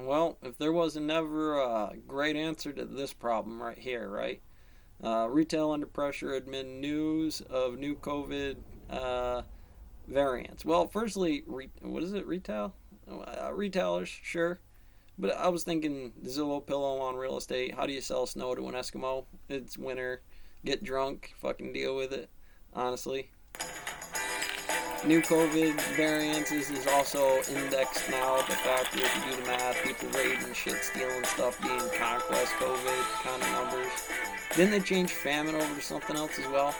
Well, if there was never a great answer to this problem right here, right? Retail under pressure amid news of new COVID uh, variants. Well, firstly, what is it? Retail? Retailers, sure. But I was thinking Zillow pillow on real estate. How do you sell snow to an Eskimo? It's winter. Get drunk. Fucking deal with it. Honestly. New COVID variants is also indexed now. The fact that if you do the math, people raiding shit, stealing stuff, being conquest COVID kind of numbers. Didn't they change famine over to something else as well?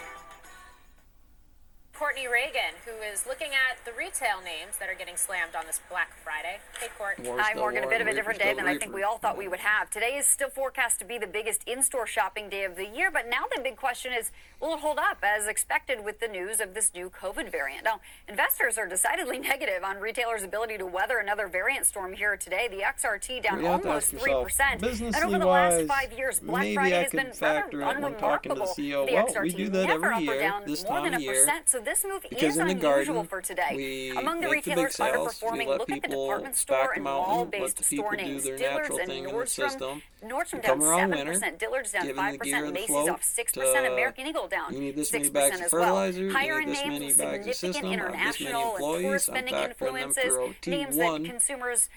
Courtney Reagan, who is looking at the retail names that are getting slammed on this Black Friday. Hey, Court. Hi, Morgan. A bit of a different day than I think we all thought we would have. Today is still forecast to be the biggest in-store shopping day of the year, but now the big question is, will it hold up as expected with the news of this new COVID variant? Now, investors are decidedly negative on retailers' ability to weather another variant storm here today. The XRT down almost 3%. And over the last 5 years, Black Friday has been rather unremarkable for the XRT. Never up or down more than 1%. So this move is unusual for today. Among the retailers underperforming, look at the department store and mall-based store names. Dillard's and Nordstrom. Nordstrom down 7%, Dillard's down 5%, Macy's off 6%, American Eagle down 6% as well. Higher end names with significant international and tourist spending influences, names that consumers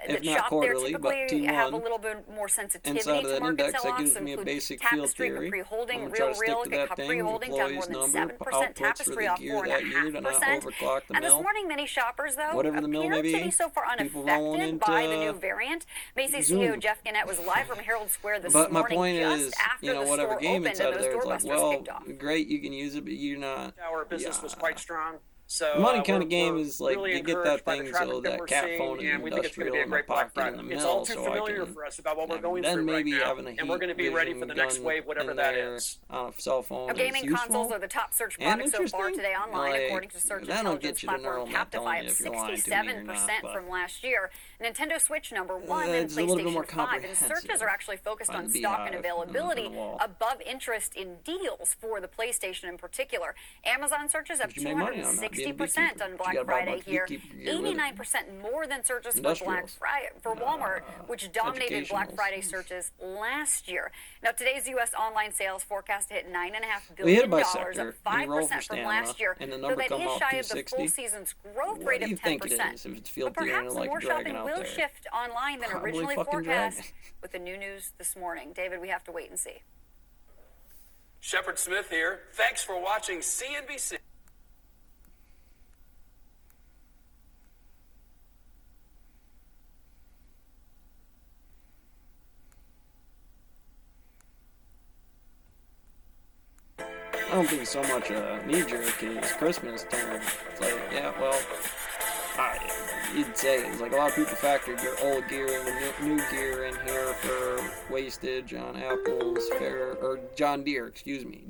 that shop there typically have a little bit more sensitivity to market sell-offs, include Tapestry, Capri Holding, Real, Capri Holding down more than 7%, Tapestry off 4.5%. And this morning, many shoppers, though, appear to be so far unaffected by the new variant. Macy's CEO Jeff Gannett was live from Herald Square this morning just after the store opened and those doorbusters kicked off. Great, you can use it, but you're not. Our business was quite strong. So, the money kind of game is like really you get that thing so that cat phone and industrial in the pocket in the mill, it's all too so familiar I can, for us about what we're going then through maybe right now, having a and we're going to be ready for the next wave, whatever that is. On a cell phone. Gaming consoles are the top search product so far today online, according to search intelligence platform Captify, up 67% from last year. Nintendo Switch number 1 and PlayStation 5, and searches are actually focused on stock and availability above interest in deals for the PlayStation in particular. Amazon searches up 260% on Black Friday here, 89% more than searches for Black Friday for Walmart, which dominated Black Friday searches last year. Now today's U.S. online sales forecast to hit $9.5 billion, up 5% from last year, though that is shy of the full season's growth rate of 10%. But perhaps more shopping will shift online than originally forecast with the new news this morning. David, we have to wait and see. Shepard Smith here. Thanks for watching CNBC. I don't think so much knee-jerk is Christmas time. It's like, yeah, well, you'd say it's like a lot of people factored their old gear and the new gear in here for wastage on Apple's or John Deere,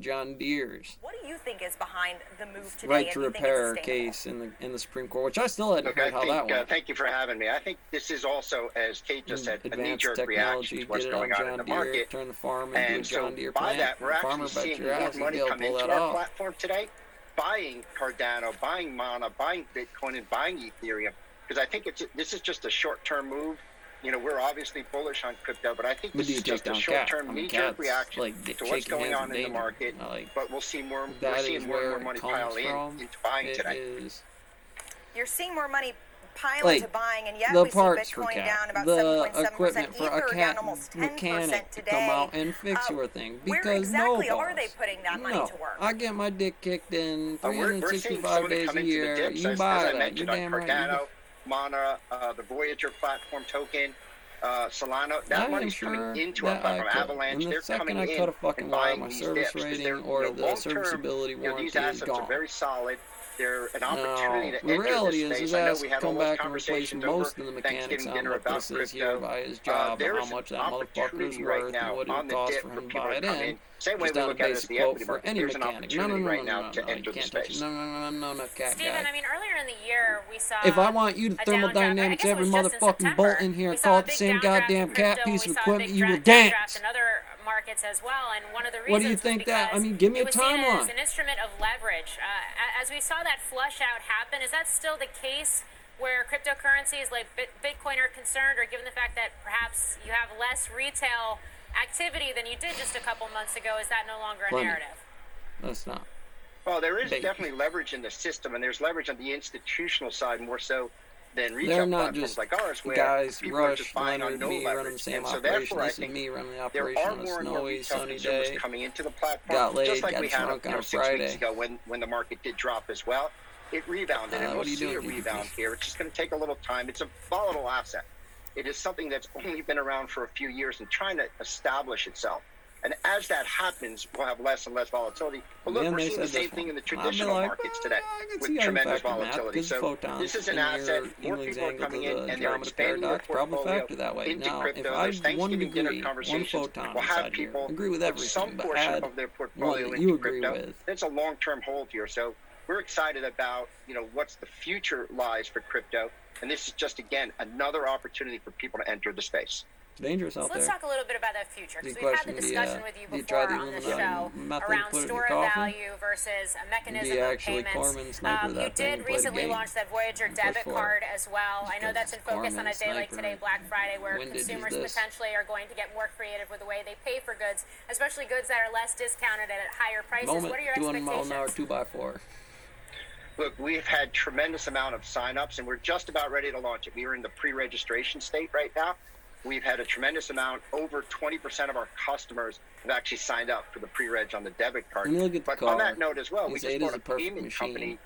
John Deere's. What do you think is behind the move today? Right to repair case in the Supreme Court, which I still hadn't heard how that went. Thank you for having me. I think this is also, as Kate just said, a knee-jerk reaction to what's going on in the market. Turn the farm into And a so John Deere by plant. that, we're actually seeing more money come into our platform today, buying Cardano, buying Mana, buying Bitcoin, and buying Ethereum. Because I think this is just a short-term move. You know, we're obviously bullish on crypto, but I think this is just a short-term knee-jerk reaction to what's going on in the market. But we'll see more. We're seeing more and more money pile into buying today. You're seeing more money pile into buying, and yet the we see parts Bitcoin for down about the 7.7%, equipment for a Ether down cat almost 10% mechanic to today. come out and fix your thing. Because where exactly no are they putting that money to work? I get my dick kicked in We're seeing 365 days a year. You buy that. You're damn right. Cardano, Mana, the Voyager platform token, Solana, that money's coming into our platform. Avalanche, they're coming in and buying my these service dips. rating They're, or the long-term, serviceability warranty these assets is gone. are very solid. They're an opportunity to the enter reality this is space. I know has we had come all those back and replace conversations most over of the mechanics Thanksgiving on dinner what about this is here crypto. by his job and how much that motherfucker's worth and what it would cost for him to buy it in. Same way Just we down a look at it as basic the quote equity for market. any There's an mechanic. No, opportunity right no, now to enter the space. No, cat Steven, guy. I mean, earlier in the year, we saw If I want you to a thermodynamics downdraft. I guess it every was just in motherfucking September. bolt in here We and saw call a it the big same downdraft goddamn in cat crypto, piece and of we saw a equipment, big you will downdraft dance. in other markets as well. And one of the What do reasons you think was that? I because mean, give me a it was seen as timeline. an instrument of leverage. As we saw that flush out happen, is that still the case where cryptocurrencies like Bitcoin are concerned, or given the fact that perhaps you have less retail activity than you did just a couple months ago, is that no longer a narrative? That's not. Well, there is definitely leverage in the system, and there's leverage on the institutional side more so than retail They're not platforms just like ours, where guys, people are Rush, just buying on Leonard, no me running the leverage. same And so operation. therefore, I This is think me running the there operation are on a more and more snowy, retail sunny consumers day. coming into the platform, Got laid, just like got we had drunk on a 6 Friday. weeks ago when the market did drop as well. It rebounded, and we'll what are you see a doing, rebound DDP? here. It's just going to take a little time. It's a volatile asset. It is something that's only been around for a few years and trying to establish itself. And as that happens, we'll have less and less volatility. But look, Then we're they seeing the said same this thing one. in the I'd be traditional like, markets today I can with see how you tremendous factor math, volatility. because So photons this is an in asset. your More Ewing's people are angle coming to in the and they're Andromeda expanding their paradox probably portfolio factor that way. into Now, crypto. if I There's had 1 Thanksgiving dinner degree, 1 conversations. photon We'll have inside here, people agree with put some everything, but portion add of their one portfolio that into you agree crypto. with. It's a long-term hold here. So we're excited about what's the future lies for crypto. And this is just, again, another opportunity for people to enter the space. It's dangerous out So let's there. talk a little bit about that future, because The we've had the question, discussion with you do you try before the on the Illuminati show method, around put it in store your of coffin? value versus a mechanism Do you of actually payments. Corman sniper You that thing did and play the recently game? launch that Voyager Push debit for it. card as well. I know that's in focus on a Corman day like sniper. today, Black Friday, where Windage is consumers this. potentially are going to get more creative with the way they pay for goods, especially goods that are less discounted and at higher prices. Moment, What are your 200 mile an hour expectations? 2x4. Look, we've had tremendous amount of signups, and we're just about ready to launch it. We are in the pre-registration state right now. We've had a tremendous amount. Over 20% of our customers have actually signed up for the pre-reg on the debit card. And look at the But car. on that note as well, we They say just it is bought a a perfect payment machine. company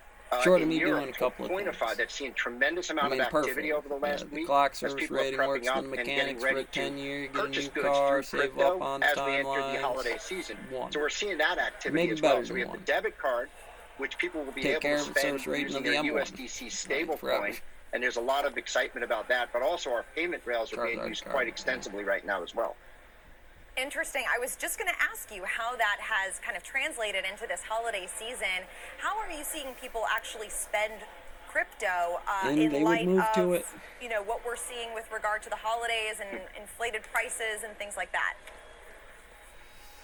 Short of in me Europe doing a couple of Pointify things. that's seeing tremendous amount I mean, of activity perfectly. over the last The week. clock as service people are rating prepping works up for the and getting mechanics for ready a 10-year, to get a new purchase goods car, through save crypto up on as we enter the timelines. holiday season. One. So we're seeing that activity Maybe as well. better So we than have the one. debit card, which people will be Take able care to of its spend service rating using of the their M1. USDC Like forever. stablecoin. And there's a lot of excitement about that. But also our payment rails are being Charizard used card, quite yeah. extensively right now as well. Interesting. I was just going to ask you how that has kind of translated into this holiday season. How are you seeing people actually spend crypto And they in would light move of to it. what we're seeing with regard to the holidays and inflated prices and things like that?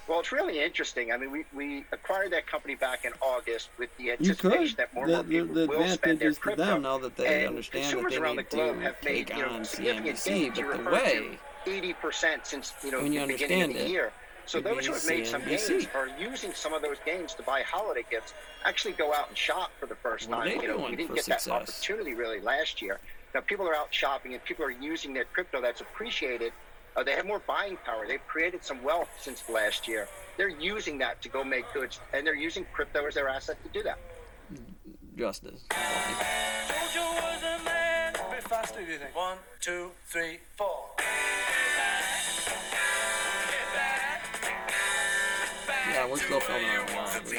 Well, it's really interesting. I mean, we acquired that company back in August with the You anticipation could. that more and more people The will spend their advantage is to crypto. them now that they And understand that consumers they around need the globe to have made take on significant CNBC, gains. You but the referred way to 80% since when you the beginning of understand the it, year. So it those who means have made some CNBC. gains are using some of those gains to buy holiday gifts. Actually, go out and shop for the first What are time. they We doing didn't for get that success? opportunity really last year. Now people are out shopping and people are using their crypto that's appreciated. They have more buying power. They've created some wealth since last year. They're using that to go make goods, and they're using crypto as their asset to do that. justice. Jojo was a man. A bit faster, do you think? 1, 2, 3, 4. Yeah, we're still filming our live.